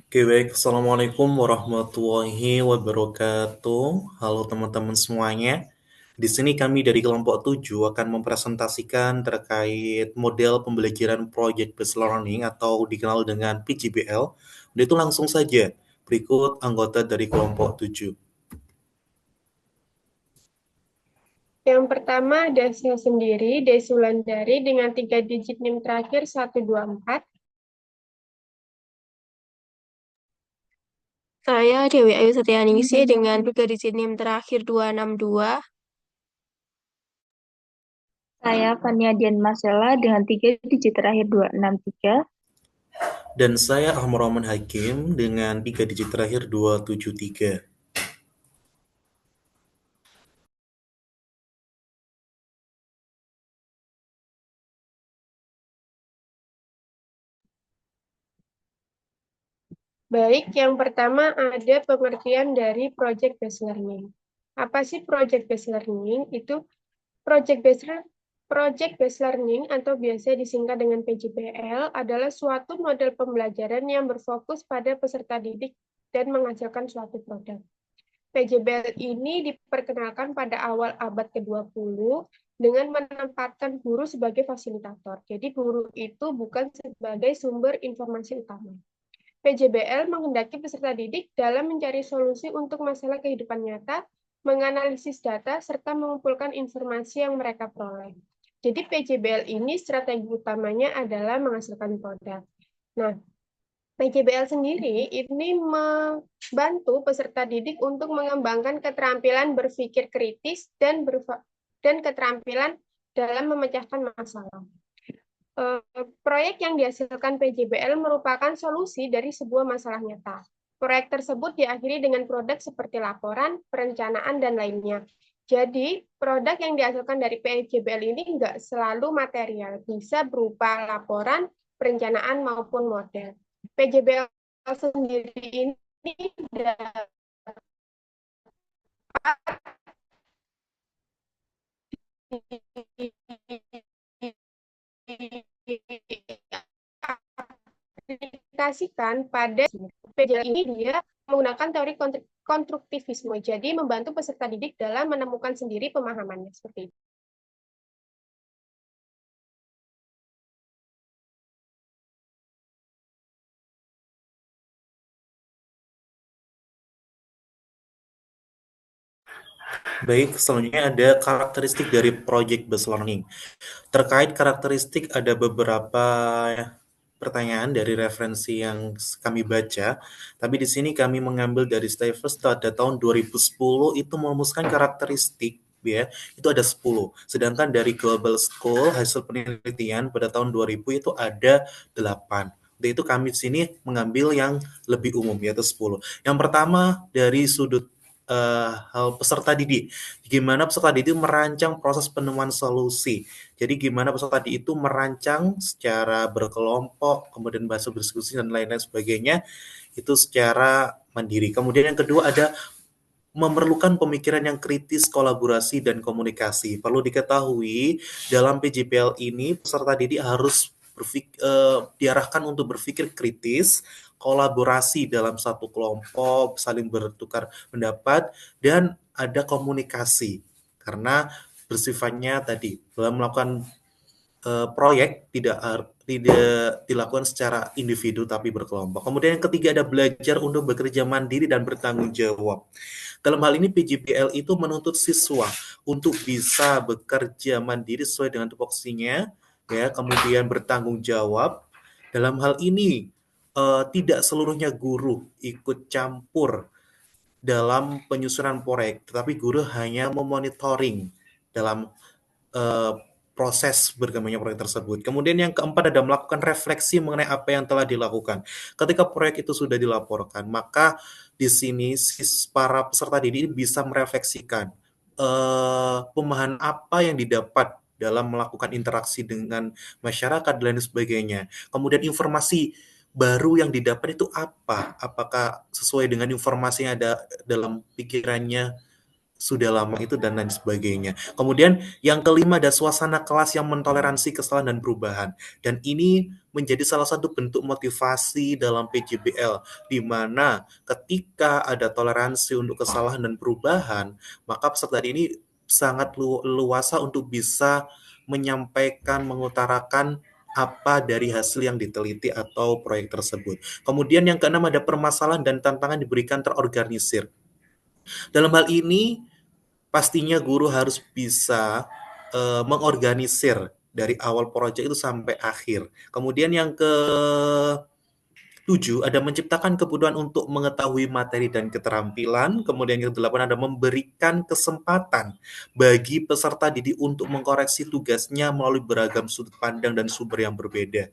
Oke, baik. Assalamualaikum warahmatullahi wabarakatuh. Halo teman-teman semuanya. Di sini kami dari kelompok 7 akan mempresentasikan terkait model pembelajaran Project Based Learning atau dikenal dengan PJBL. Udah itu langsung saja. Berikut anggota dari kelompok 7. Yang pertama ada saya sendiri, Desi Wulandari, dengan 3 digit NIM terakhir 124. Saya Dewi Ayu Setianingsih dengan 3 digit NIM terakhir 262. Saya Fania Dian Marcella dengan 3 digit terakhir 263. Dan saya Ahmad Rahman Hakim dengan 3 digit terakhir 273. Baik, yang pertama ada pengertian dari Project Based Learning. Apa sih Project Based Learning? Itu Project Based Project Based Learning atau biasa disingkat dengan PJBL adalah suatu model pembelajaran yang berfokus pada peserta didik dan menghasilkan suatu produk. PJBL ini diperkenalkan pada awal abad ke-20 dengan menempatkan guru sebagai fasilitator. Jadi guru itu bukan sebagai sumber informasi utama. PJBL menghendaki peserta didik dalam mencari solusi untuk masalah kehidupan nyata, menganalisis data, serta mengumpulkan informasi yang mereka peroleh. Jadi PJBL ini strategi utamanya adalah menghasilkan produk. Nah, PJBL sendiri ini membantu peserta didik untuk mengembangkan keterampilan berpikir kritis dan keterampilan dalam memecahkan masalah. Proyek yang dihasilkan PJBL merupakan solusi dari sebuah masalah nyata. Proyek tersebut diakhiri dengan produk seperti laporan, perencanaan, dan lainnya. Jadi, produk yang dihasilkan dari PJBL ini nggak selalu material, bisa berupa laporan, perencanaan, maupun model. PJBL sendiri ini dapat diaplikasikan pada PJL ini dia menggunakan teori konstruktivisme. Jadi membantu peserta didik dalam menemukan sendiri pemahamannya seperti itu. Baik, selanjutnya ada karakteristik dari Project Based Learning. Terkait karakteristik ada beberapa pertanyaan dari referensi yang kami baca, tapi di sini kami mengambil dari Stivers pada tahun 2010 itu merumuskan karakteristik ya, itu ada 10. Sedangkan dari Global School hasil penelitian pada tahun 2000 itu ada 8. Jadi itu kami di sini mengambil yang lebih umum yaitu 10. Yang pertama dari sudut hal peserta didik. Gimana peserta didik merancang proses penemuan solusi. Jadi gimana peserta didik itu merancang secara berkelompok, kemudian bahasa berdiskusi dan lain-lain sebagainya, itu secara mandiri. Kemudian yang kedua ada memerlukan pemikiran yang kritis, kolaborasi, dan komunikasi. Perlu diketahui, dalam PJPL ini peserta didik harus diarahkan untuk berpikir kritis, kolaborasi dalam satu kelompok, saling bertukar pendapat, dan ada komunikasi. Karena bersifatnya tadi, dalam melakukan proyek tidak dilakukan secara individu tapi berkelompok. Kemudian yang ketiga ada belajar untuk bekerja mandiri dan bertanggung jawab. Dalam hal ini PJBL itu menuntut siswa untuk bisa bekerja mandiri sesuai dengan tupoksinya, ya, kemudian bertanggung jawab. Dalam hal ini tidak seluruhnya guru ikut campur dalam penyusunan proyek, tetapi guru hanya memonitoring dalam eh, proses berkembangnya proyek tersebut. Kemudian yang keempat ada melakukan refleksi mengenai apa yang telah dilakukan. Ketika proyek itu sudah dilaporkan, maka di sini para peserta didik bisa merefleksikan pemahaman apa yang didapat dalam melakukan interaksi dengan masyarakat dan lain sebagainya. Kemudian informasi baru yang didapat itu apa? Apakah sesuai dengan informasi yang ada dalam pikirannya sudah lama itu dan lain sebagainya. Kemudian yang kelima ada suasana kelas yang mentoleransi kesalahan dan perubahan. Dan ini menjadi salah satu bentuk motivasi dalam PJBL, di mana ketika ada toleransi untuk kesalahan dan perubahan, maka peserta ini sangat luasa untuk bisa menyampaikan, mengutarakan apa dari hasil yang diteliti atau proyek tersebut. Kemudian yang keenam ada permasalahan dan tantangan diberikan terorganisir. Dalam hal ini, pastinya guru harus bisa mengorganisir dari awal proyek itu sampai akhir. Kemudian yang ke-7 ada menciptakan kebutuhan untuk mengetahui materi dan keterampilan. Kemudian yang ke-8 ada memberikan kesempatan bagi peserta didik untuk mengkoreksi tugasnya melalui beragam sudut pandang dan sumber yang berbeda.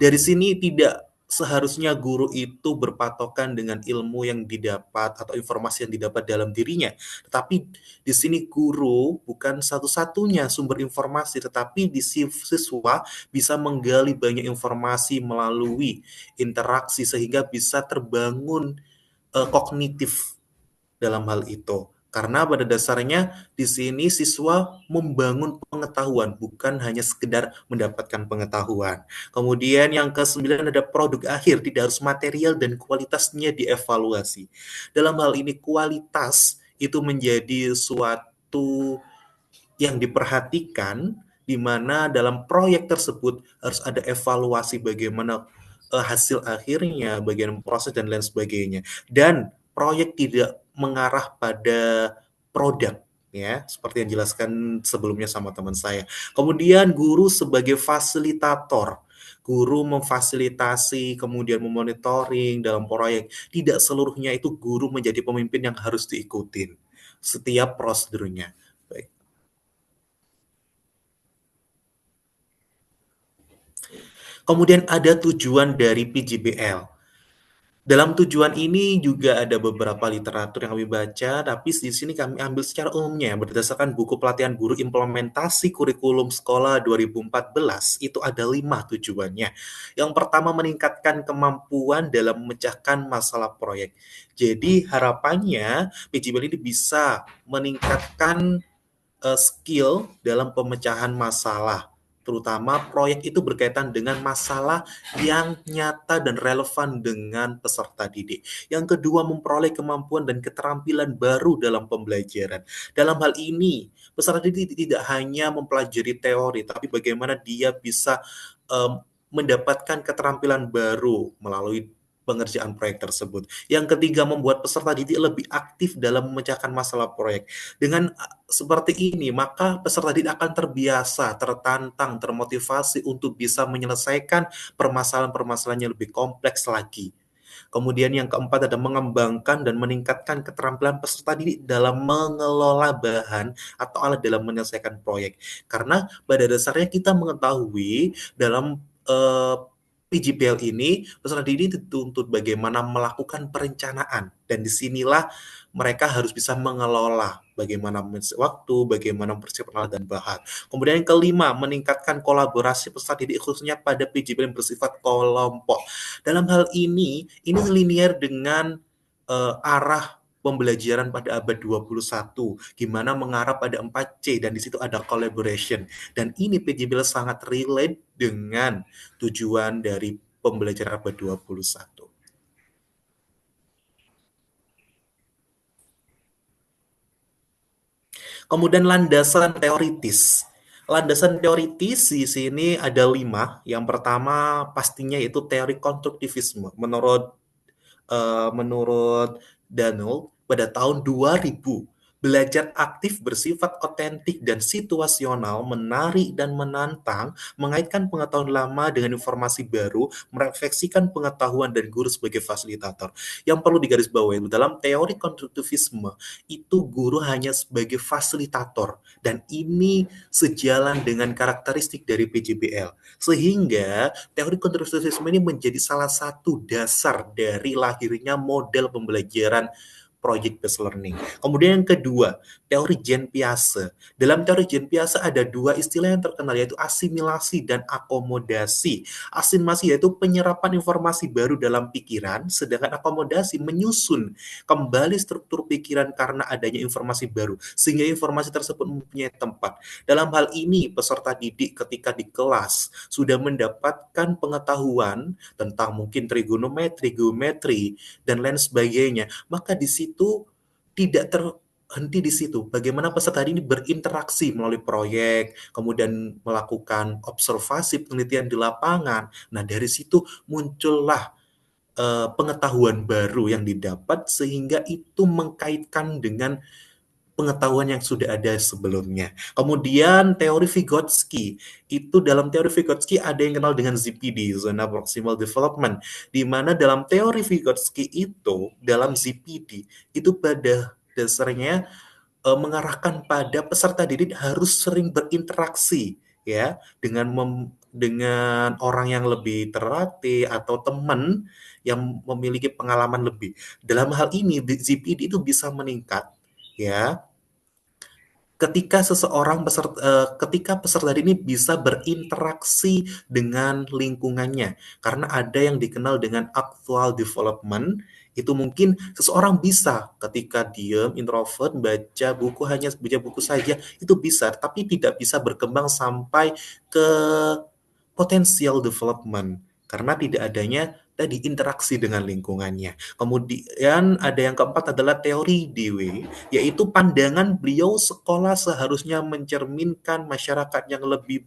Dari sini tidak seharusnya guru itu berpatokan dengan ilmu yang didapat atau informasi yang didapat dalam dirinya. Tetapi di sini guru bukan satu-satunya sumber informasi, tetapi di siswa bisa menggali banyak informasi melalui interaksi sehingga bisa terbangun kognitif dalam hal itu. Karena pada dasarnya di sini siswa membangun pengetahuan, bukan hanya sekedar mendapatkan pengetahuan. Kemudian yang ke-9 ada produk akhir, tidak harus material dan kualitasnya dievaluasi. Dalam hal ini kualitas itu menjadi suatu yang diperhatikan, di mana dalam proyek tersebut harus ada evaluasi bagaimana hasil akhirnya, bagian proses dan lain sebagainya. Dan proyek tidak mengarah pada produk, ya, seperti yang dijelaskan sebelumnya sama teman saya. Kemudian guru sebagai fasilitator, guru memfasilitasi, kemudian memonitoring dalam proyek. Tidak seluruhnya itu guru menjadi pemimpin yang harus diikutin setiap prosedurnya. Baik. Kemudian ada tujuan dari PJBL. Dalam tujuan ini juga ada beberapa literatur yang kami baca, tapi di sini kami ambil secara umumnya berdasarkan buku pelatihan guru implementasi kurikulum sekolah 2014, itu ada 5 tujuannya. Yang pertama meningkatkan kemampuan dalam memecahkan masalah proyek. Jadi harapannya PJBL ini bisa meningkatkan skill dalam pemecahan masalah, terutama proyek itu berkaitan dengan masalah yang nyata dan relevan dengan peserta didik. Yang kedua, memperoleh kemampuan dan keterampilan baru dalam pembelajaran. Dalam hal ini, peserta didik tidak hanya mempelajari teori, tapi bagaimana dia bisa mendapatkan keterampilan baru melalui pengerjaan proyek tersebut. Yang ketiga, membuat peserta didik lebih aktif dalam memecahkan masalah proyek. Dengan seperti ini, maka peserta didik akan terbiasa, tertantang, termotivasi untuk bisa menyelesaikan permasalahan-permasalahan yang lebih kompleks lagi. Kemudian yang keempat ada mengembangkan dan meningkatkan keterampilan peserta didik dalam mengelola bahan atau alat dalam menyelesaikan proyek. Karena pada dasarnya kita mengetahui dalam PJBL ini, peserta didik dituntut bagaimana melakukan perencanaan. Dan disinilah mereka harus bisa mengelola bagaimana waktu, bagaimana mempersiapkan alat dan bahan. Kemudian yang kelima, meningkatkan kolaborasi peserta didik khususnya pada PJBL yang bersifat kelompok. Dalam hal ini linear dengan arah pembelajaran pada abad 21, gimana mengarah pada 4C, dan di situ ada collaboration. Dan ini PJBL sangat relate dengan tujuan dari pembelajaran abad 21. Kemudian landasan teoritis. Landasan teoritis di sini ada 5. Yang pertama pastinya itu teori konstruktivisme. Menurut Daniel, pada tahun 2000, belajar aktif bersifat otentik dan situasional, menarik dan menantang, mengaitkan pengetahuan lama dengan informasi baru, merefleksikan pengetahuan dan guru sebagai fasilitator. Yang perlu digarisbawahi dalam teori konstruktivisme, itu guru hanya sebagai fasilitator, dan ini sejalan dengan karakteristik dari PJBL. Sehingga teori konstruktivisme ini menjadi salah satu dasar dari lahirnya model pembelajaran project based learning. Kemudian yang kedua, teori Jean Piaget. Dalam teori Jean Piaget ada dua istilah yang terkenal, yaitu asimilasi dan akomodasi. Asimilasi yaitu penyerapan informasi baru dalam pikiran, sedangkan akomodasi menyusun kembali struktur pikiran karena adanya informasi baru, sehingga informasi tersebut mempunyai tempat. Dalam hal ini, peserta didik ketika di kelas sudah mendapatkan pengetahuan tentang mungkin trigonometri, geometri, dan lain sebagainya, maka di situ tidak terhenti di situ. Bagaimana peserta ini berinteraksi melalui proyek, kemudian melakukan observasi penelitian di lapangan. Nah, dari situ muncullah pengetahuan baru yang didapat sehingga itu mengkaitkan dengan pengetahuan yang sudah ada sebelumnya. Kemudian teori Vygotsky, itu dalam teori Vygotsky ada yang kenal dengan ZPD, Zona Proximal Development, di mana dalam teori Vygotsky itu, dalam ZPD, itu pada dasarnya mengarahkan pada peserta didik harus sering berinteraksi ya dengan orang yang lebih terlatih atau teman yang memiliki pengalaman lebih. Dalam hal ini ZPD itu bisa meningkat ya ketika peserta ini bisa berinteraksi dengan lingkungannya, karena ada yang dikenal dengan actual development. Itu mungkin seseorang bisa ketika diam, introvert, hanya baca buku saja, itu bisa, tapi tidak bisa berkembang sampai ke potensial development karena tidak adanya tadi interaksi dengan lingkungannya. Kemudian ada yang keempat adalah teori Dewey, yaitu pandangan beliau sekolah seharusnya mencerminkan masyarakat yang lebih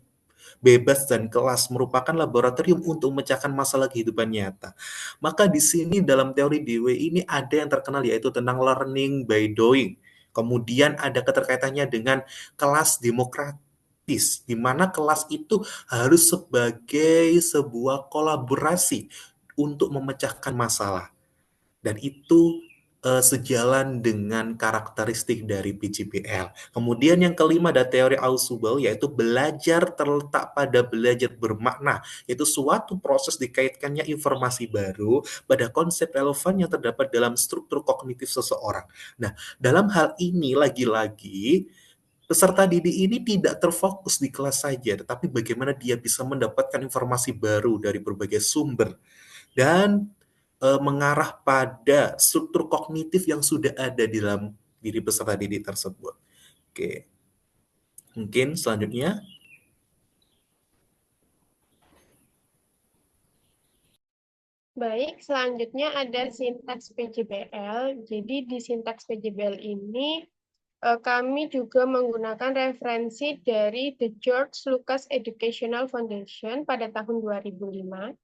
bebas dan kelas, merupakan laboratorium untuk memecahkan masalah kehidupan nyata. Maka di sini dalam teori Dewey ini ada yang terkenal yaitu tentang learning by doing. Kemudian ada keterkaitannya dengan kelas demokratis, di mana kelas itu harus sebagai sebuah kolaborasi untuk memecahkan masalah. Dan itu sejalan dengan karakteristik dari PJBL. Kemudian yang kelima ada teori Ausubel, yaitu belajar terletak pada belajar bermakna, yaitu suatu proses dikaitkannya informasi baru pada konsep relevan yang terdapat dalam struktur kognitif seseorang. Nah, dalam hal ini lagi-lagi peserta didik ini tidak terfokus di kelas saja, tetapi bagaimana dia bisa mendapatkan informasi baru dari berbagai sumber dan mengarah pada struktur kognitif yang sudah ada di dalam diri peserta didik tersebut. Oke, mungkin selanjutnya. Baik, selanjutnya ada sintaks PJBL. Jadi di sintaks PJBL ini kami juga menggunakan referensi dari The George Lucas Educational Foundation pada tahun 2005.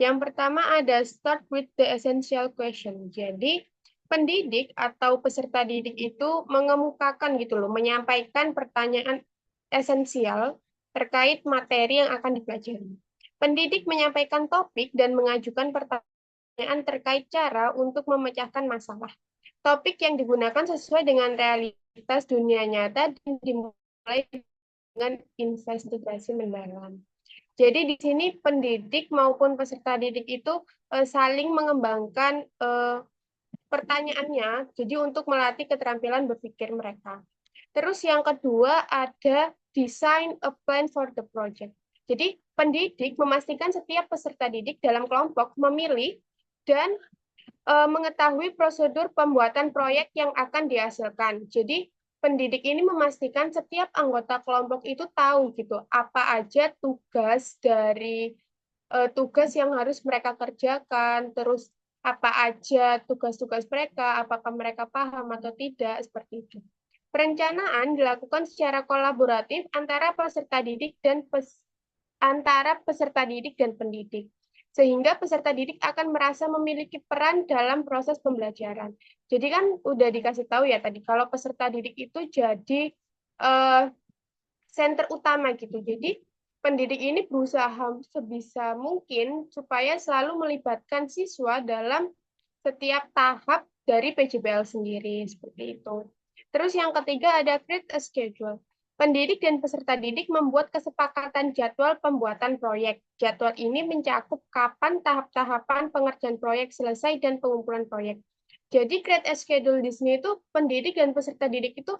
Yang pertama ada start with the essential question. Jadi pendidik atau peserta didik itu mengemukakan gitu loh, menyampaikan pertanyaan esensial terkait materi yang akan dipelajari. Pendidik menyampaikan topik dan mengajukan pertanyaan terkait cara untuk memecahkan masalah. Topik yang digunakan sesuai dengan realitas dunia nyata dan dimulai dengan investigasi mendalam. Jadi di sini pendidik maupun peserta didik itu saling mengembangkan pertanyaannya, jadi untuk melatih keterampilan berpikir mereka. Terus yang kedua ada design a plan for the project. Jadi pendidik memastikan setiap peserta didik dalam kelompok memilih dan mengetahui prosedur pembuatan proyek yang akan dihasilkan. Jadi pendidik ini memastikan setiap anggota kelompok itu tahu gitu apa aja tugas dari tugas yang harus mereka kerjakan, terus apa aja tugas-tugas mereka, apakah mereka paham atau tidak, seperti itu. Perencanaan dilakukan secara kolaboratif antara peserta didik dan pendidik, sehingga peserta didik akan merasa memiliki peran dalam proses pembelajaran. Jadi kan udah dikasih tahu ya tadi, kalau peserta didik itu jadi center utama gitu. Jadi pendidik ini berusaha sebisa mungkin supaya selalu melibatkan siswa dalam setiap tahap dari PJBL sendiri, seperti itu. Terus yang ketiga ada create a schedule. Pendidik dan peserta didik membuat kesepakatan jadwal pembuatan proyek. Jadwal ini mencakup kapan tahap-tahapan pengerjaan proyek selesai dan pengumpulan proyek. Jadi create a schedule di sini itu pendidik dan peserta didik itu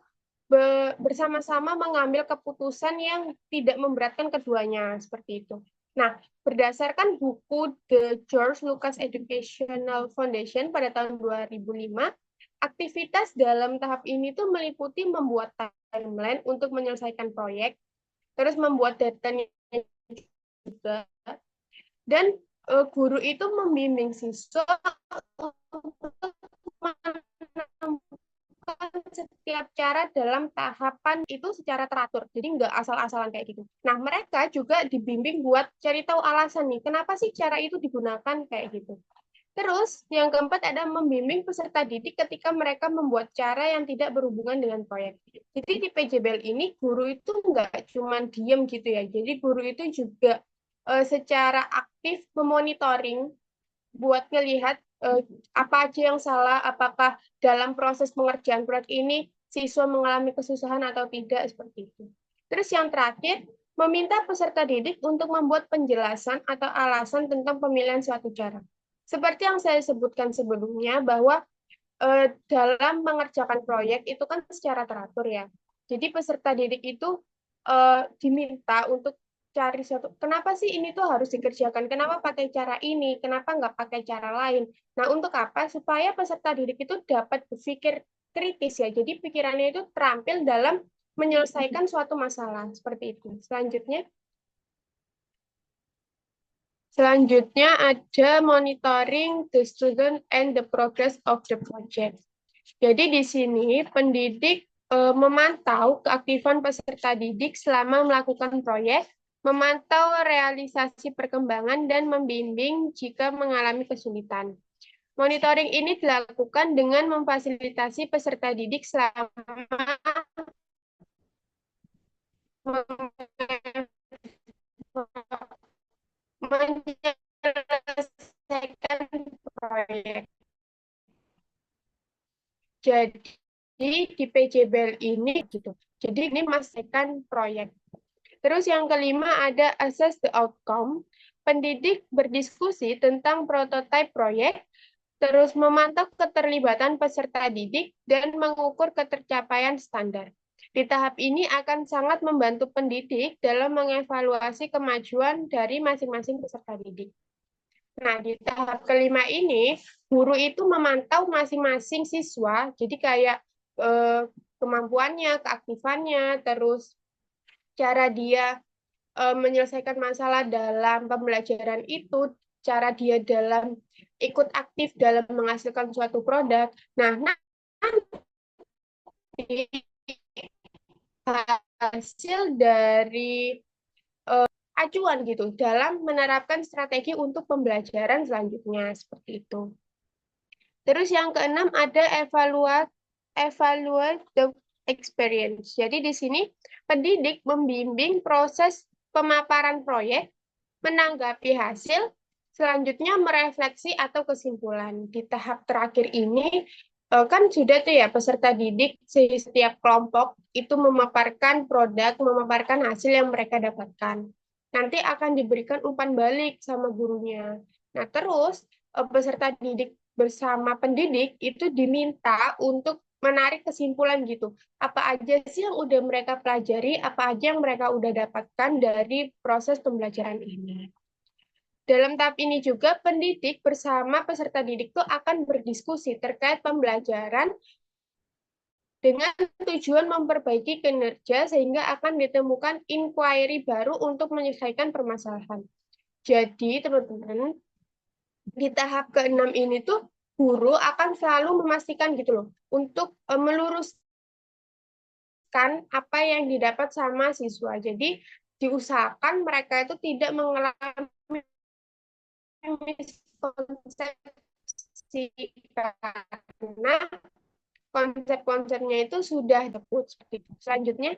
bersama-sama mengambil keputusan yang tidak memberatkan keduanya, seperti itu. Nah, berdasarkan buku The George Lucas Educational Foundation pada tahun 2005, aktivitas dalam tahap ini tuh meliputi membuat timeline untuk menyelesaikan proyek, terus membuat deadline juga, dan guru itu membimbing siswa untuk setiap cara dalam tahapan itu secara teratur, jadi nggak asal-asalan kayak gitu. Nah, mereka juga dibimbing buat cari tahu alasan nih, kenapa sih cara itu digunakan kayak gitu. Terus, yang keempat ada membimbing peserta didik ketika mereka membuat cara yang tidak berhubungan dengan proyek. Jadi di PJBL ini, guru itu nggak cuma diem gitu ya, jadi guru itu juga secara aktif memonitoring buat ngelihat apa aja yang salah, apakah dalam proses pengerjaan proyek ini siswa mengalami kesusahan atau tidak, seperti itu. Terus yang terakhir, meminta peserta didik untuk membuat penjelasan atau alasan tentang pemilihan suatu cara. Seperti yang saya sebutkan sebelumnya, bahwa dalam mengerjakan proyek itu kan secara teratur ya. Jadi peserta didik itu diminta untuk cari suatu, kenapa sih ini tuh harus dikerjakan, kenapa pakai cara ini, kenapa nggak pakai cara lain. Nah, untuk apa? Supaya peserta didik itu dapat berpikir kritis ya, jadi pikirannya itu terampil dalam menyelesaikan suatu masalah, seperti itu. Selanjutnya ada monitoring the student and the progress of the project. Jadi di sini pendidik memantau keaktifan peserta didik selama melakukan proyek, memantau realisasi perkembangan, dan membimbing jika mengalami kesulitan. Monitoring ini dilakukan dengan memfasilitasi peserta didik selama menyelesaikan proyek. Jadi di PJBL ini gitu. Jadi ini menyelesaikan proyek. Terus yang kelima ada assess the outcome. Pendidik berdiskusi tentang prototipe proyek, terus memantau keterlibatan peserta didik, dan mengukur ketercapaian standar. Di tahap ini akan sangat membantu pendidik dalam mengevaluasi kemajuan dari masing-masing peserta didik. Nah, di tahap kelima ini, guru itu memantau masing-masing siswa, jadi kayak kemampuannya, keaktifannya, terus cara dia menyelesaikan masalah dalam pembelajaran itu, cara dia dalam ikut aktif dalam menghasilkan suatu produk. Nah, nanti hasil dari acuan gitu dalam menerapkan strategi untuk pembelajaran selanjutnya, seperti itu. Terus yang keenam ada evaluate the experience. Jadi di sini pendidik membimbing proses pemaparan proyek, menanggapi hasil, selanjutnya merefleksi atau kesimpulan. Di tahap terakhir ini kan sudah tuh ya peserta didik setiap kelompok itu memaparkan produk, memaparkan hasil yang mereka dapatkan. Nanti akan diberikan umpan balik sama gurunya. Nah, terus peserta didik bersama pendidik itu diminta untuk menarik kesimpulan gitu. Apa aja sih yang udah mereka pelajari, apa aja yang mereka udah dapatkan dari proses pembelajaran ini. Dalam tahap ini juga pendidik bersama peserta didik itu akan berdiskusi terkait pembelajaran dengan tujuan memperbaiki kinerja sehingga akan ditemukan inquiry baru untuk menyelesaikan permasalahan. Jadi, teman-teman, di tahap ke-6 ini tuh guru akan selalu memastikan gitu loh untuk meluruskan apa yang didapat sama siswa. Jadi diusahakan mereka itu tidak mengalami miskonsepsi karena konsep-konsepnya itu sudah disebut seperti itu. Selanjutnya,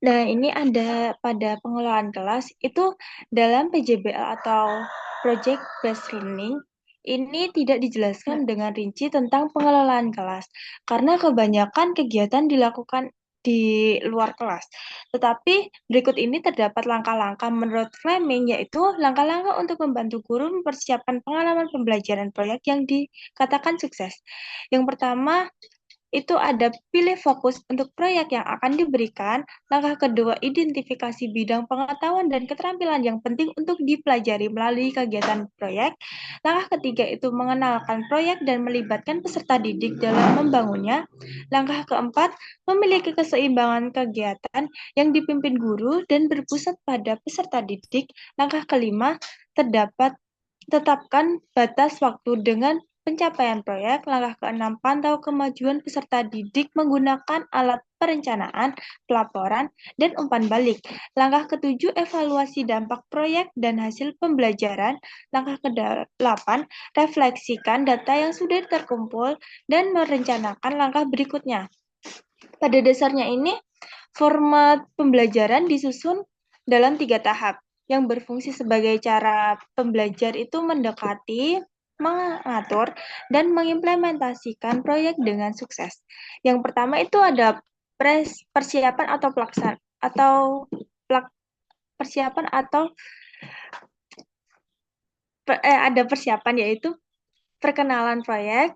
Nah, ini ada pada pengelolaan kelas, itu dalam PJBL atau Project Based Learning, ini tidak dijelaskan dengan rinci tentang pengelolaan kelas, karena kebanyakan kegiatan dilakukan di luar kelas. Tetapi berikut ini terdapat langkah-langkah menurut Fleming, yaitu langkah-langkah untuk membantu guru mempersiapkan pengalaman pembelajaran proyek yang dikatakan sukses. Yang pertama, itu ada pilih fokus untuk proyek yang akan diberikan. Langkah kedua, identifikasi bidang pengetahuan dan keterampilan yang penting untuk dipelajari melalui kegiatan proyek. Langkah ketiga itu mengenalkan proyek dan melibatkan peserta didik dalam membangunnya. Langkah keempat, memiliki keseimbangan kegiatan yang dipimpin guru dan berpusat pada peserta didik. Langkah kelima, tetapkan batas waktu dengan pencapaian proyek. Langkah keenam, pantau kemajuan peserta didik menggunakan alat perencanaan, pelaporan, dan umpan balik. Langkah ketujuh, evaluasi dampak proyek dan hasil pembelajaran. Langkah kedelapan, refleksikan data yang sudah terkumpul dan merencanakan langkah berikutnya. Pada dasarnya ini, format pembelajaran disusun dalam 3 tahap yang berfungsi sebagai cara pembelajar itu mendekati, mengatur, dan mengimplementasikan proyek dengan sukses. Yang pertama itu ada persiapan atau persiapan atau ada persiapan, yaitu perkenalan proyek,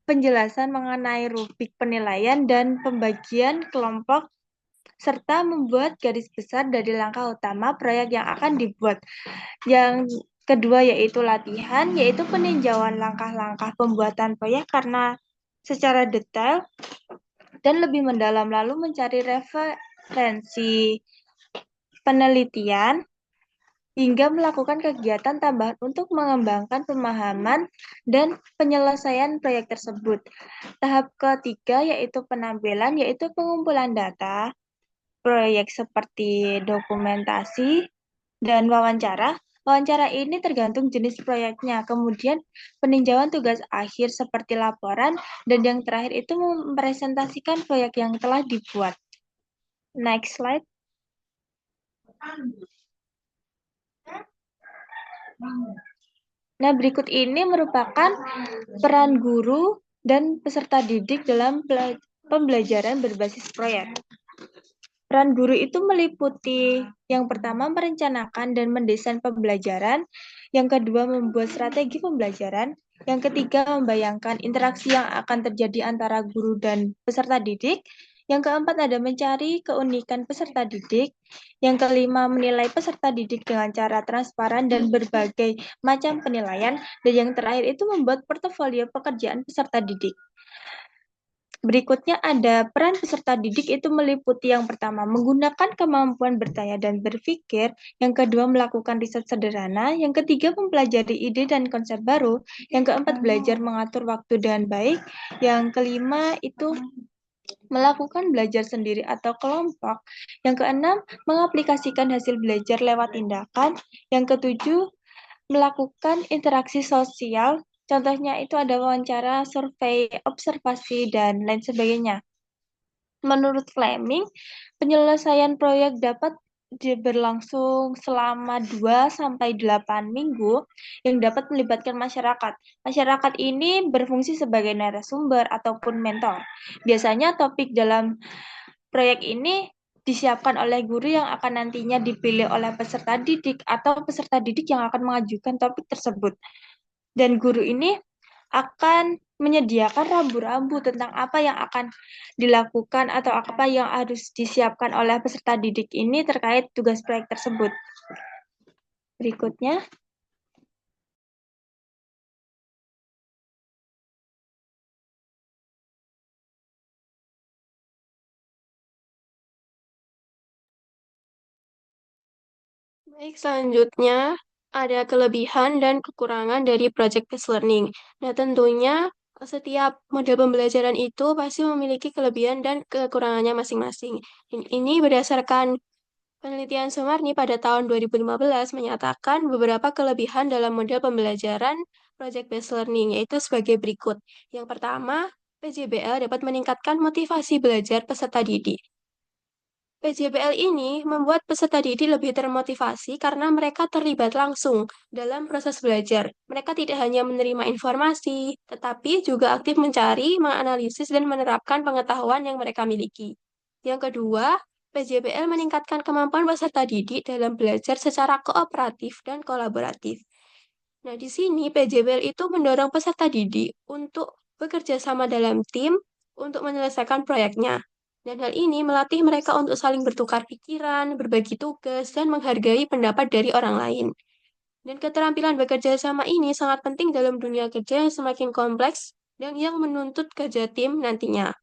penjelasan mengenai rubrik penilaian dan pembagian kelompok, serta membuat garis besar dari langkah utama proyek yang akan dibuat. Yang kedua yaitu latihan, yaitu peninjauan langkah-langkah pembuatan proyek karena secara detail dan lebih mendalam, lalu mencari referensi penelitian hingga melakukan kegiatan tambahan untuk mengembangkan pemahaman dan penyelesaian proyek tersebut. Tahap ketiga yaitu penampilan, yaitu pengumpulan data proyek seperti dokumentasi dan wawancara. Wawancara ini tergantung jenis proyeknya. Kemudian peninjauan tugas akhir seperti laporan, dan yang terakhir itu mempresentasikan proyek yang telah dibuat. Next slide. Nah, berikut ini merupakan peran guru dan peserta didik dalam pembelajaran berbasis proyek. Peran guru itu meliputi yang pertama merencanakan dan mendesain pembelajaran, yang kedua membuat strategi pembelajaran, yang ketiga membayangkan interaksi yang akan terjadi antara guru dan peserta didik, yang keempat ada mencari keunikan peserta didik, yang kelima menilai peserta didik dengan cara transparan dan berbagai macam penilaian, dan yang terakhir itu membuat portofolio pekerjaan peserta didik. Berikutnya ada peran peserta didik itu meliputi yang pertama menggunakan kemampuan bertanya dan berpikir, yang kedua melakukan riset sederhana, yang ketiga mempelajari ide dan konsep baru, yang keempat belajar mengatur waktu dengan baik, yang kelima itu melakukan belajar sendiri atau kelompok, yang keenam mengaplikasikan hasil belajar lewat tindakan, yang ketujuh melakukan interaksi sosial. Contohnya itu ada wawancara, survei, observasi, dan lain sebagainya. Menurut Fleming, penyelesaian proyek dapat berlangsung selama 2-8 minggu yang dapat melibatkan masyarakat. Masyarakat ini berfungsi sebagai narasumber ataupun mentor. Biasanya topik dalam proyek ini disiapkan oleh guru yang akan nantinya dipilih oleh peserta didik atau peserta didik yang akan mengajukan topik tersebut. Dan guru ini akan menyediakan rambu-rambu tentang apa yang akan dilakukan atau apa yang harus disiapkan oleh peserta didik ini terkait tugas proyek tersebut. Berikutnya. Baik, selanjutnya ada kelebihan dan kekurangan dari project-based learning. Nah, tentunya setiap model pembelajaran itu pasti memiliki kelebihan dan kekurangannya masing-masing. Ini berdasarkan penelitian Sumarni pada tahun 2015 menyatakan beberapa kelebihan dalam model pembelajaran project-based learning, yaitu sebagai berikut. Yang pertama, PJBL dapat meningkatkan motivasi belajar peserta didik. PJBL ini membuat peserta didik lebih termotivasi karena mereka terlibat langsung dalam proses belajar. Mereka tidak hanya menerima informasi, tetapi juga aktif mencari, menganalisis, dan menerapkan pengetahuan yang mereka miliki. Yang kedua, PJBL meningkatkan kemampuan peserta didik dalam belajar secara kooperatif dan kolaboratif. Nah, di sini PJBL itu mendorong peserta didik untuk bekerja sama dalam tim untuk menyelesaikan proyeknya. Dan hal ini melatih mereka untuk saling bertukar pikiran, berbagi tugas, dan menghargai pendapat dari orang lain. Dan keterampilan bekerja sama ini sangat penting dalam dunia kerja yang semakin kompleks dan yang menuntut kerja tim nantinya.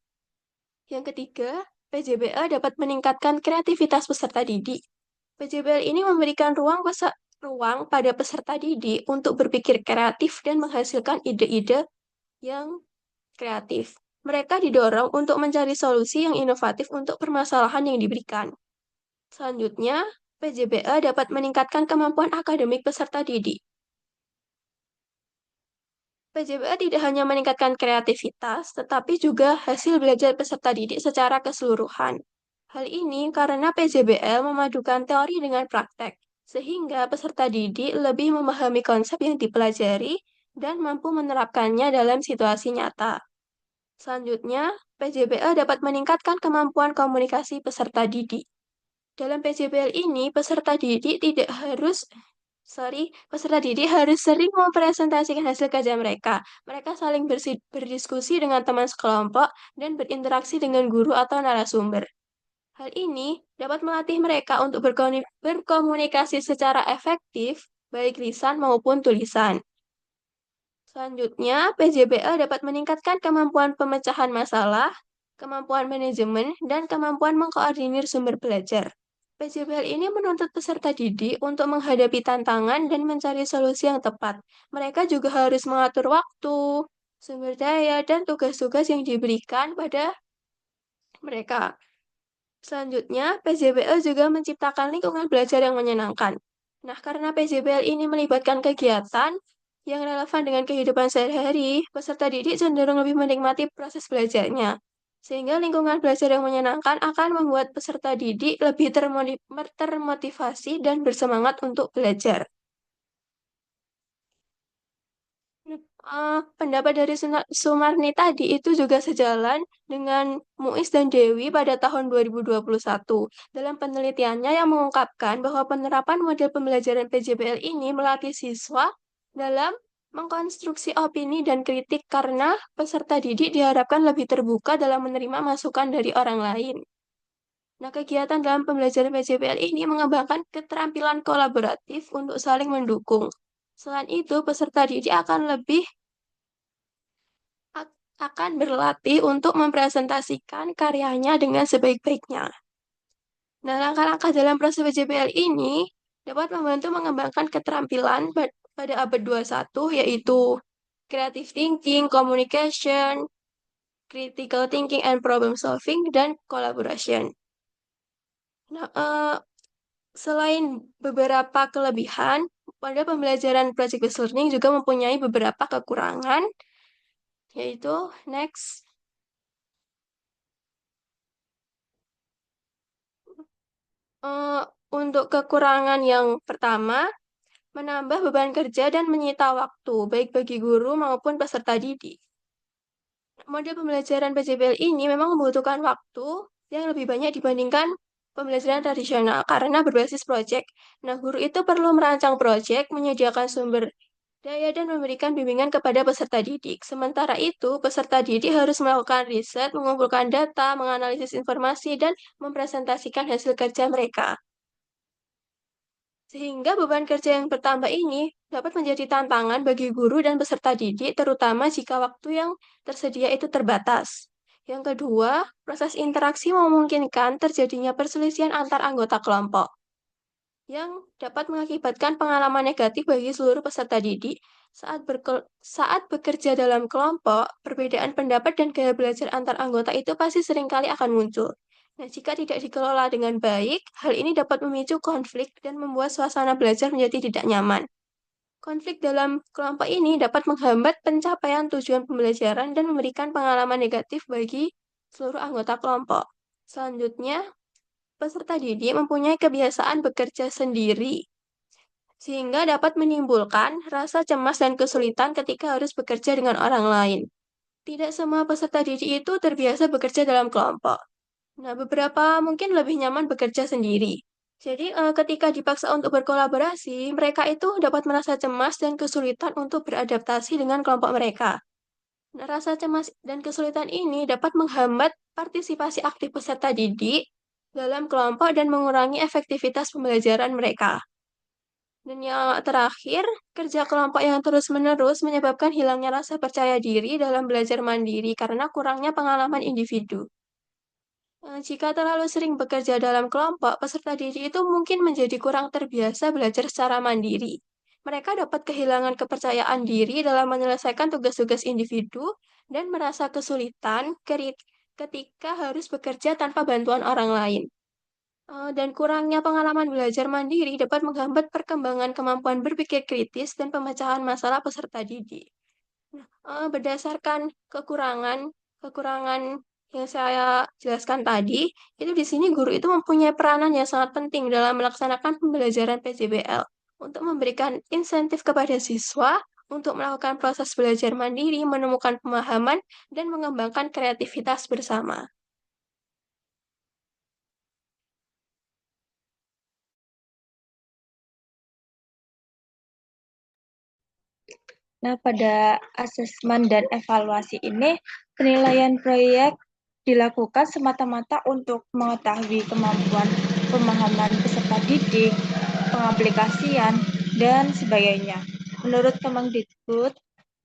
Yang ketiga, PJBL dapat meningkatkan kreativitas peserta didik. PJBL ini memberikan ruang pada peserta didik untuk berpikir kreatif dan menghasilkan ide-ide yang kreatif. Mereka didorong untuk mencari solusi yang inovatif untuk permasalahan yang diberikan. Selanjutnya, PJBL dapat meningkatkan kemampuan akademik peserta didik. PJBL tidak hanya meningkatkan kreativitas, tetapi juga hasil belajar peserta didik secara keseluruhan. Hal ini karena PJBL memadukan teori dengan praktek, sehingga peserta didik lebih memahami konsep yang dipelajari dan mampu menerapkannya dalam situasi nyata. Selanjutnya, PJBL dapat meningkatkan kemampuan komunikasi peserta didik. Dalam PJBL ini, peserta didik harus sering mempresentasikan hasil kerja mereka. Mereka saling berdiskusi dengan teman sekelompok dan berinteraksi dengan guru atau narasumber. Hal ini dapat melatih mereka untuk berkomunikasi secara efektif, baik lisan maupun tulisan. Selanjutnya, PJBL dapat meningkatkan kemampuan pemecahan masalah, kemampuan manajemen, dan kemampuan mengkoordinir sumber belajar. PJBL ini menuntut peserta didik untuk menghadapi tantangan dan mencari solusi yang tepat. Mereka juga harus mengatur waktu, sumber daya, dan tugas-tugas yang diberikan pada mereka. Selanjutnya, PJBL juga menciptakan lingkungan belajar yang menyenangkan. Nah, karena PJBL ini melibatkan kegiatan yang relevan dengan kehidupan sehari-hari, peserta didik cenderung lebih menikmati proses belajarnya. Sehingga lingkungan belajar yang menyenangkan akan membuat peserta didik lebih termotivasi dan bersemangat untuk belajar. Pendapat dari Sumarni tadi itu juga sejalan dengan Muiz dan Dewi pada tahun 2021. Dalam penelitiannya yang mengungkapkan bahwa penerapan model pembelajaran PJBL ini melatih siswa dalam mengkonstruksi opini dan kritik karena peserta didik diharapkan lebih terbuka dalam menerima masukan dari orang lain. Nah, kegiatan dalam pembelajaran PJBL ini mengembangkan keterampilan kolaboratif untuk saling mendukung. Selain itu, peserta didik akan berlatih untuk mempresentasikan karyanya dengan sebaik-baiknya. Nah, langkah-langkah dalam proses PJBL ini dapat membantu mengembangkan keterampilan pada abad 21, yaitu creative thinking, communication, critical thinking and problem solving, dan collaboration. Nah, selain beberapa kelebihan, pada pembelajaran project-based learning juga mempunyai beberapa kekurangan, yaitu next. Untuk kekurangan yang pertama, menambah beban kerja dan menyita waktu, baik bagi guru maupun peserta didik. Model pembelajaran PJBL ini memang membutuhkan waktu yang lebih banyak dibandingkan pembelajaran tradisional karena berbasis proyek. Nah, guru itu perlu merancang proyek, menyediakan sumber daya, dan memberikan bimbingan kepada peserta didik. Sementara itu, peserta didik harus melakukan riset, mengumpulkan data, menganalisis informasi, dan mempresentasikan hasil kerja mereka. Sehingga beban kerja yang bertambah ini dapat menjadi tantangan bagi guru dan peserta didik, terutama jika waktu yang tersedia itu terbatas. Yang kedua, proses interaksi memungkinkan terjadinya perselisihan antar anggota kelompok yang dapat mengakibatkan pengalaman negatif bagi seluruh peserta didik. Saat bekerja dalam kelompok, perbedaan pendapat dan gaya belajar antar anggota itu pasti seringkali akan muncul. Nah, jika tidak dikelola dengan baik, hal ini dapat memicu konflik dan membuat suasana belajar menjadi tidak nyaman. Konflik dalam kelompok ini dapat menghambat pencapaian tujuan pembelajaran dan memberikan pengalaman negatif bagi seluruh anggota kelompok. Selanjutnya, peserta didik mempunyai kebiasaan bekerja sendiri, sehingga dapat menimbulkan rasa cemas dan kesulitan ketika harus bekerja dengan orang lain. Tidak semua peserta didik itu terbiasa bekerja dalam kelompok. Nah, beberapa mungkin lebih nyaman bekerja sendiri. Jadi, ketika dipaksa untuk berkolaborasi, mereka itu dapat merasa cemas dan kesulitan untuk beradaptasi dengan kelompok mereka. Nah, rasa cemas dan kesulitan ini dapat menghambat partisipasi aktif peserta didik dalam kelompok dan mengurangi efektivitas pembelajaran mereka. Dan yang terakhir, kerja kelompok yang terus-menerus menyebabkan hilangnya rasa percaya diri dalam belajar mandiri karena kurangnya pengalaman individu. Jika terlalu sering bekerja dalam kelompok, peserta didik itu mungkin menjadi kurang terbiasa belajar secara mandiri. Mereka dapat kehilangan kepercayaan diri dalam menyelesaikan tugas-tugas individu dan merasa kesulitan ketika harus bekerja tanpa bantuan orang lain. Dan kurangnya pengalaman belajar mandiri dapat menghambat perkembangan kemampuan berpikir kritis dan pemecahan masalah peserta didik. Nah, berdasarkan kekurangan yang saya jelaskan tadi, itu di sini guru itu mempunyai peranan yang sangat penting dalam melaksanakan pembelajaran PJBL untuk memberikan insentif kepada siswa untuk melakukan proses belajar mandiri, menemukan pemahaman, dan mengembangkan kreativitas bersama. Nah, pada asesmen dan evaluasi ini, penilaian proyek dilakukan semata-mata untuk mengetahui kemampuan pemahaman peserta didik, pengaplikasian, dan sebagainya. Menurut Kemendikbud,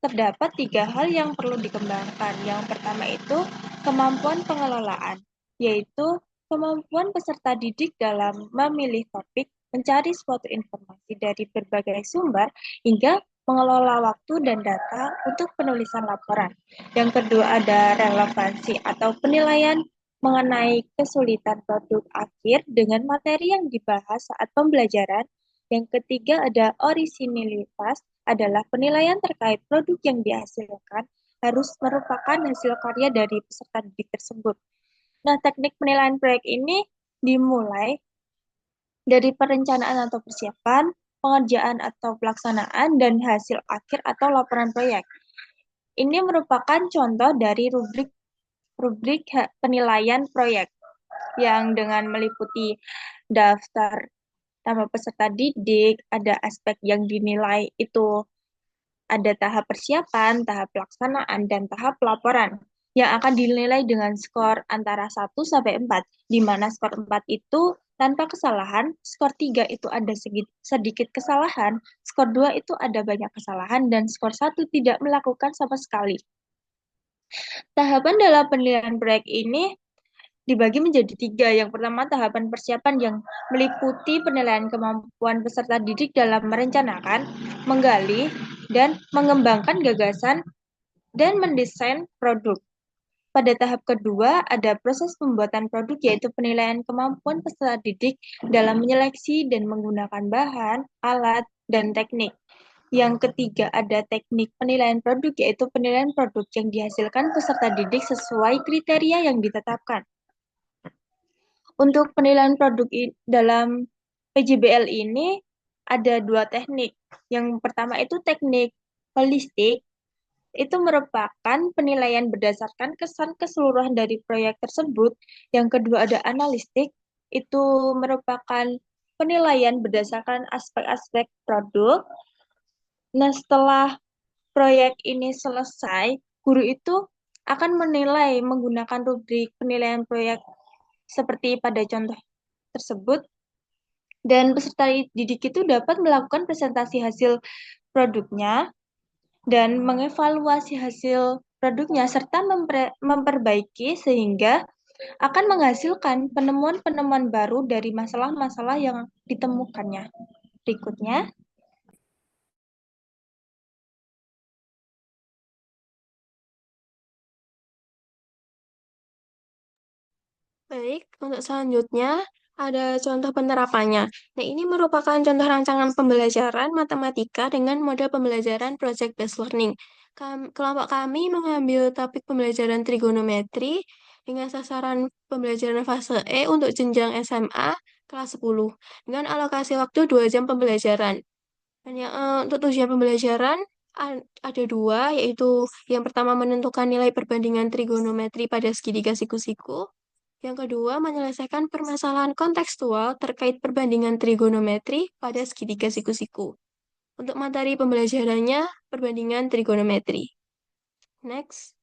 terdapat 3 hal yang perlu dikembangkan. Yang pertama itu kemampuan pengelolaan, yaitu kemampuan peserta didik dalam memilih topik, mencari suatu informasi dari berbagai sumber, hingga mengelola waktu dan data untuk penulisan laporan. Yang kedua ada relevansi atau penilaian mengenai kesulitan produk akhir dengan materi yang dibahas saat pembelajaran. Yang ketiga ada orisinilitas, adalah penilaian terkait produk yang dihasilkan harus merupakan hasil karya dari peserta didik tersebut. Nah, teknik penilaian proyek ini dimulai dari perencanaan atau persiapan, pengerjaan atau pelaksanaan, dan hasil akhir atau laporan proyek. Ini merupakan contoh dari rubrik penilaian proyek yang dengan meliputi daftar nama peserta didik, ada aspek yang dinilai itu ada tahap persiapan, tahap pelaksanaan, dan tahap pelaporan yang akan dinilai dengan skor antara 1 sampai 4, di mana skor 4 itu tanpa kesalahan, skor 3 itu ada sedikit kesalahan, skor 2 itu ada banyak kesalahan, dan skor 1 tidak melakukan sama sekali. Tahapan dalam penilaian proyek ini dibagi menjadi 3. Yang pertama, tahapan persiapan yang meliputi penilaian kemampuan peserta didik dalam merencanakan, menggali, dan mengembangkan gagasan dan mendesain produk. Pada tahap kedua, ada proses pembuatan produk, yaitu penilaian kemampuan peserta didik dalam menyeleksi dan menggunakan bahan, alat, dan teknik. Yang ketiga, ada teknik penilaian produk, yaitu penilaian produk yang dihasilkan peserta didik sesuai kriteria yang ditetapkan. Untuk penilaian produk dalam PJBL ini ada 2 teknik. Yang pertama itu teknik holistik, itu merupakan penilaian berdasarkan kesan keseluruhan dari proyek tersebut. Yang kedua ada analistik, itu merupakan penilaian berdasarkan aspek-aspek produk. Nah, setelah proyek ini selesai, guru itu akan menilai menggunakan rubrik penilaian proyek seperti pada contoh tersebut, dan peserta didik itu dapat melakukan presentasi hasil produknya dan mengevaluasi hasil produknya serta memperbaiki sehingga akan menghasilkan penemuan-penemuan baru dari masalah-masalah yang ditemukannya. Berikutnya, Baik, untuk selanjutnya ada contoh penerapannya. Nah, ini merupakan contoh rancangan pembelajaran matematika dengan model pembelajaran project-based learning. Kelompok kami mengambil topik pembelajaran trigonometri dengan sasaran pembelajaran fase E untuk jenjang SMA kelas 10 dengan alokasi waktu 2 jam pembelajaran. Dan untuk tujuan pembelajaran ada dua, yaitu yang pertama menentukan nilai perbandingan trigonometri pada segitiga siku-siku. Yang kedua, menyelesaikan permasalahan kontekstual terkait perbandingan trigonometri pada segitiga siku-siku. Untuk materi pembelajarannya, perbandingan trigonometri. Next.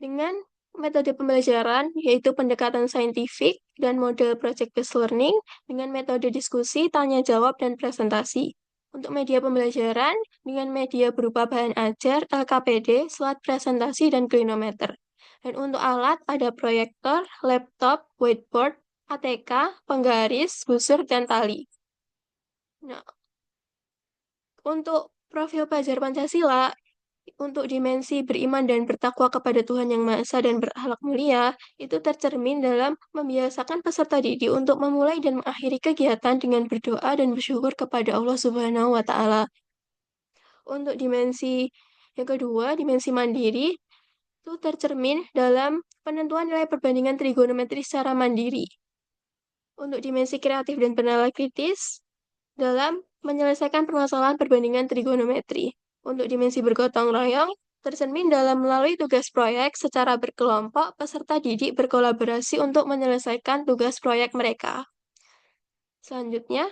Dengan metode pembelajaran, yaitu pendekatan saintifik dan model project-based learning dengan metode diskusi, tanya jawab, dan presentasi. Untuk media pembelajaran, dengan media berupa bahan ajar, LKPD, slide presentasi, dan clinometer. Dan untuk alat, ada proyektor, laptop, whiteboard, ATK, penggaris, busur, dan tali. Nah, untuk profil pelajar Pancasila, untuk dimensi beriman dan bertakwa kepada Tuhan Yang Maha Esa dan berakhlak mulia, itu tercermin dalam membiasakan peserta didik untuk memulai dan mengakhiri kegiatan dengan berdoa dan bersyukur kepada Allah Subhanahu wa Ta'ala. Untuk dimensi yang kedua, dimensi mandiri, itu tercermin dalam penentuan nilai perbandingan trigonometri secara mandiri. Untuk dimensi kreatif dan bernalar kritis, dalam menyelesaikan permasalahan perbandingan trigonometri. Untuk dimensi bergotong royong, tercermin dalam melalui tugas proyek secara berkelompok, peserta didik berkolaborasi untuk menyelesaikan tugas proyek mereka. Selanjutnya,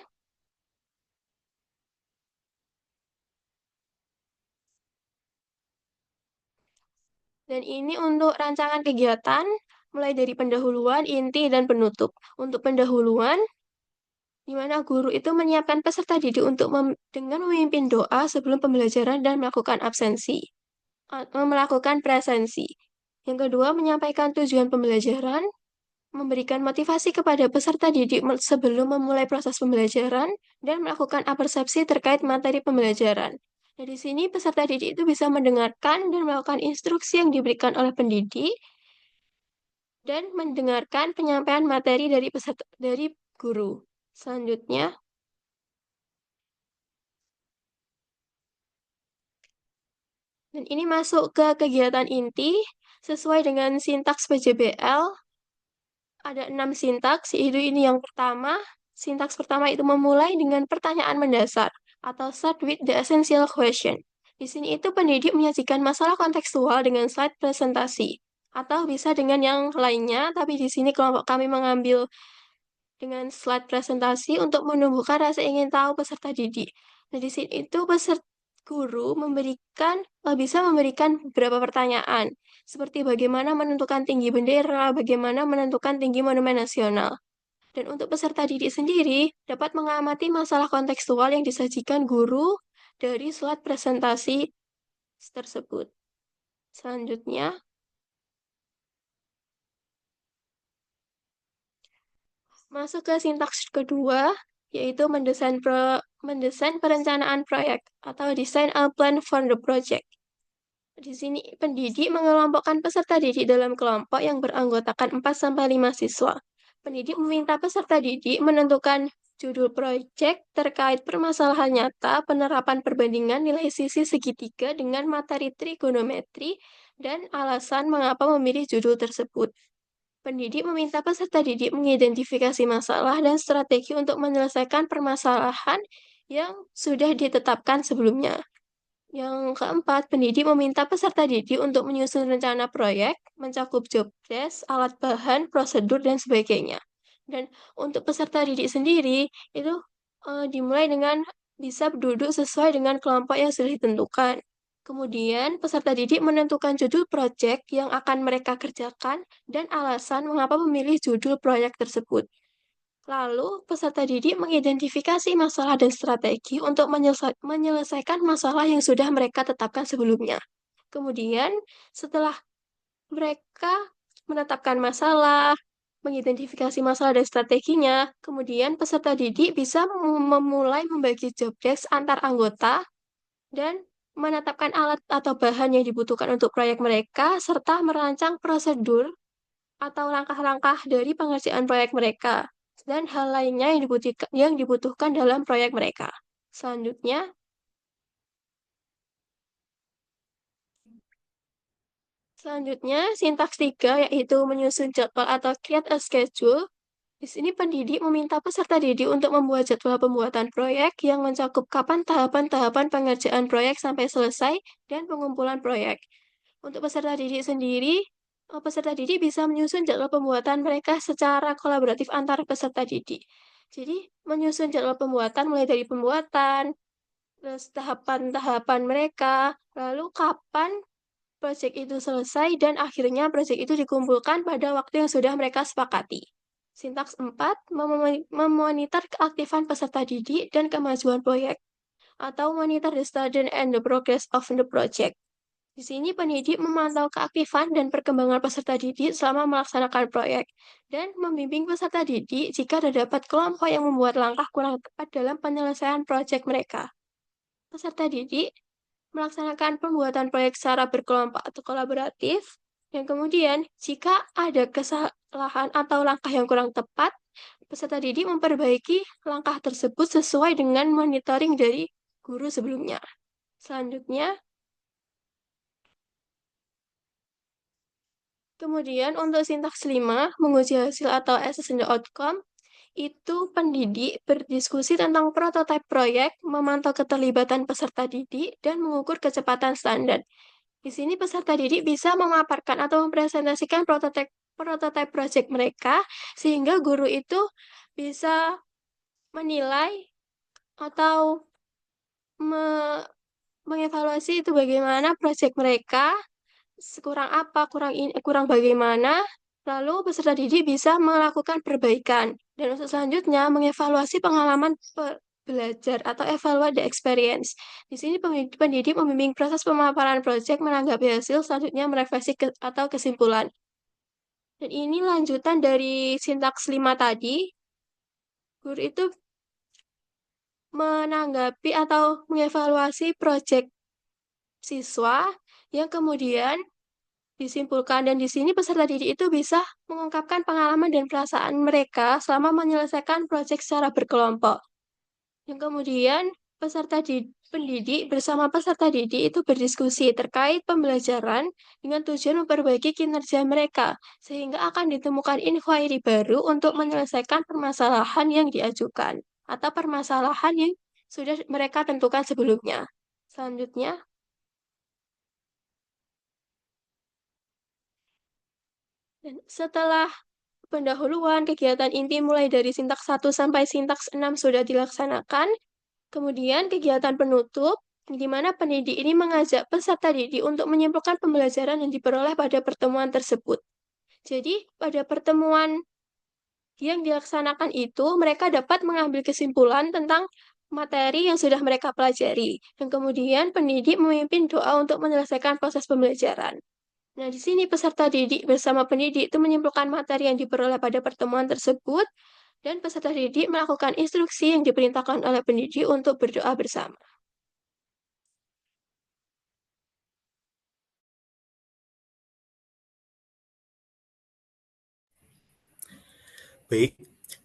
dan ini untuk rancangan kegiatan, mulai dari pendahuluan, inti, dan penutup. Untuk pendahuluan, di mana guru itu menyiapkan peserta didik untuk dengan memimpin doa sebelum pembelajaran dan melakukan absensi. Melakukan presensi. Yang kedua, menyampaikan tujuan pembelajaran, memberikan motivasi kepada peserta didik sebelum memulai proses pembelajaran, dan melakukan apersepsi terkait materi pembelajaran. Nah, di sini peserta didik itu bisa mendengarkan dan melakukan instruksi yang diberikan oleh pendidik, dan mendengarkan penyampaian materi dari guru. Selanjutnya, dan ini masuk ke kegiatan inti sesuai dengan sintaks PJBL. Ada 6 sintaks, yaitu ini yang pertama. Sintaks pertama itu memulai dengan pertanyaan mendasar atau start with the essential question. Di sini itu pendidik menyajikan masalah kontekstual dengan slide presentasi atau bisa dengan yang lainnya, tapi di sini kelompok kami mengambil dengan slide presentasi untuk menumbuhkan rasa ingin tahu peserta didik. Nah, di sini itu peserta guru bisa memberikan beberapa pertanyaan, seperti bagaimana menentukan tinggi bendera, bagaimana menentukan tinggi monumen nasional. Dan untuk peserta didik sendiri dapat mengamati masalah kontekstual yang disajikan guru dari slide presentasi tersebut. Selanjutnya, masuk ke sintaks kedua, yaitu mendesain perencanaan proyek atau design a plan for the project. Di sini pendidik mengelompokkan peserta didik dalam kelompok yang beranggotakan 4-5 siswa. Pendidik meminta peserta didik menentukan judul proyek terkait permasalahan nyata penerapan perbandingan nilai sisi segitiga dengan materi trigonometri dan alasan mengapa memilih judul tersebut. Pendidik meminta peserta didik mengidentifikasi masalah dan strategi untuk menyelesaikan permasalahan yang sudah ditetapkan sebelumnya. Yang keempat, pendidik meminta peserta didik untuk menyusun rencana proyek, mencakup job desk, alat bahan, prosedur, dan sebagainya. Dan untuk peserta didik sendiri, itu dimulai dengan bisa duduk sesuai dengan kelompok yang sudah ditentukan. Kemudian, peserta didik menentukan judul proyek yang akan mereka kerjakan dan alasan mengapa memilih judul proyek tersebut. Lalu, peserta didik mengidentifikasi masalah dan strategi untuk menyelesaikan masalah yang sudah mereka tetapkan sebelumnya. Kemudian, setelah mereka menetapkan masalah, mengidentifikasi masalah dan strateginya, kemudian peserta didik bisa memulai membagi job desk antar anggota dan menetapkan alat atau bahan yang dibutuhkan untuk proyek mereka, serta merancang prosedur atau langkah-langkah dari pengerjaan proyek mereka, dan hal lainnya yang dibutuhkan dalam proyek mereka. Selanjutnya, sintaks 3 yaitu menyusun jadwal atau create a schedule. Di sini pendidik meminta peserta didik untuk membuat jadwal pembuatan proyek yang mencakup kapan tahapan-tahapan pengerjaan proyek sampai selesai dan pengumpulan proyek. Untuk peserta didik sendiri, peserta didik bisa menyusun jadwal pembuatan mereka secara kolaboratif antar peserta didik. Jadi, menyusun jadwal pembuatan mulai dari pembuatan, terus tahapan-tahapan mereka, lalu kapan proyek itu selesai, dan akhirnya proyek itu dikumpulkan pada waktu yang sudah mereka sepakati. Sintaks 4, memonitor keaktifan peserta didik dan kemajuan proyek, atau monitor the status and the progress of the project. Di sini pendidik memantau keaktifan dan perkembangan peserta didik selama melaksanakan proyek, dan membimbing peserta didik jika terdapat kelompok yang membuat langkah kurang tepat dalam penyelesaian proyek mereka. Peserta didik melaksanakan pembuatan proyek secara berkelompok atau kolaboratif, dan kemudian jika ada kesalahan atau langkah yang kurang tepat, peserta didik memperbaiki langkah tersebut sesuai dengan monitoring dari guru sebelumnya. Selanjutnya, kemudian untuk sintaks 5, menguji hasil atau assessment outcome, itu pendidik berdiskusi tentang prototipe proyek, memantau keterlibatan peserta didik, dan mengukur kecepatan standar. Di sini peserta didik bisa memaparkan atau mempresentasikan prototipe proyek mereka, sehingga guru itu bisa menilai atau mengevaluasi itu bagaimana proyek mereka, kurang apa, kurang bagaimana, lalu peserta didik bisa melakukan perbaikan. Dan untuk selanjutnya, mengevaluasi pengalaman belajar atau evaluate the experience. Di sini pendidik membimbing proses pemaparan proyek, menanggapi hasil, selanjutnya merefleksi atau kesimpulan. Dan ini lanjutan dari sintaks 5 tadi. Guru itu menanggapi atau mengevaluasi proyek siswa yang kemudian disimpulkan, dan di sini peserta didik itu bisa mengungkapkan pengalaman dan perasaan mereka selama menyelesaikan proyek secara berkelompok. Yang kemudian pendidik bersama peserta didik itu berdiskusi terkait pembelajaran dengan tujuan memperbaiki kinerja mereka, sehingga akan ditemukan inquiry baru untuk menyelesaikan permasalahan yang diajukan atau permasalahan yang sudah mereka tentukan sebelumnya. Selanjutnya, dan setelah pendahuluan, kegiatan inti mulai dari sintaks 1 sampai sintaks 6 sudah dilaksanakan. Kemudian kegiatan penutup, di mana pendidik ini mengajak peserta didik untuk menyimpulkan pembelajaran yang diperoleh pada pertemuan tersebut. Jadi, pada pertemuan yang dilaksanakan itu, mereka dapat mengambil kesimpulan tentang materi yang sudah mereka pelajari. Dan kemudian pendidik memimpin doa untuk menyelesaikan proses pembelajaran. Nah, di sini peserta didik bersama pendidik itu menyimpulkan materi yang diperoleh pada pertemuan tersebut, dan peserta didik melakukan instruksi yang diperintahkan oleh pendidik untuk berdoa bersama. Baik,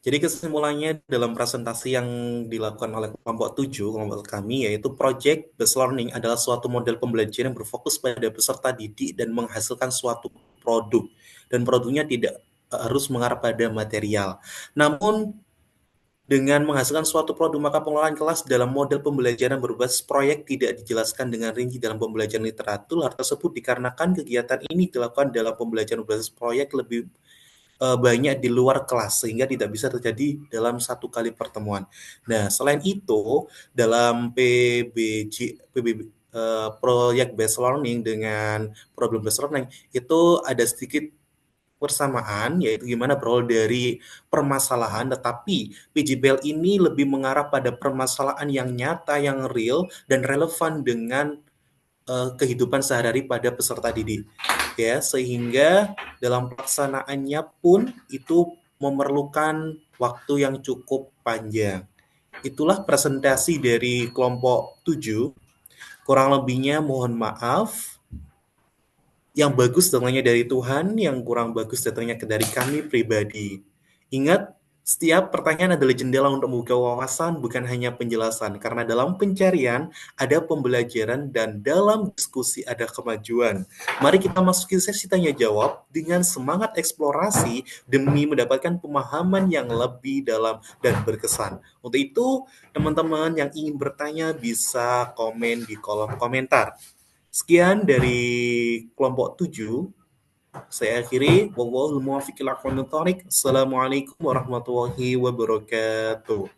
jadi kesimpulannya dalam presentasi yang dilakukan oleh kelompok 7, kelompok kami, yaitu Project Based Learning adalah suatu model pembelajaran yang berfokus pada peserta didik dan menghasilkan suatu produk. Dan produknya tidak harus mengarah pada material. Namun, dengan menghasilkan suatu produk, maka pengelolaan kelas dalam model pembelajaran berbasis proyek tidak dijelaskan dengan rinci dalam pembelajaran literatur. Hal tersebut dikarenakan kegiatan ini dilakukan dalam pembelajaran berbasis proyek lebih banyak di luar kelas, sehingga tidak bisa terjadi dalam satu kali pertemuan. Nah, selain itu, dalam Project Based Learning dengan Problem Based Learning, itu ada sedikit persamaan, yaitu gimana berawal dari permasalahan, tetapi PJBL ini lebih mengarah pada permasalahan yang nyata, yang real, dan relevan dengan kehidupan sehari-hari pada peserta didik, ya, sehingga dalam pelaksanaannya pun itu memerlukan waktu yang cukup panjang. Itulah presentasi dari kelompok 7. Kurang lebihnya mohon maaf. Yang bagus datangnya dari Tuhan, yang kurang bagus datangnya dari kami pribadi. Ingat, Setiap pertanyaan adalah jendela untuk membuka wawasan, bukan hanya penjelasan. Karena dalam pencarian ada pembelajaran dan dalam diskusi ada kemajuan. Mari kita masuki sesi tanya jawab dengan semangat eksplorasi demi mendapatkan pemahaman yang lebih dalam dan berkesan. Untuk itu, teman-teman yang ingin bertanya bisa komen di kolom komentar. Sekian dari kelompok 7. Saya akhiri. Wallahul muwaffiq ila aqwamit thoriq. Assalamualaikum warahmatullahi wabarakatuh.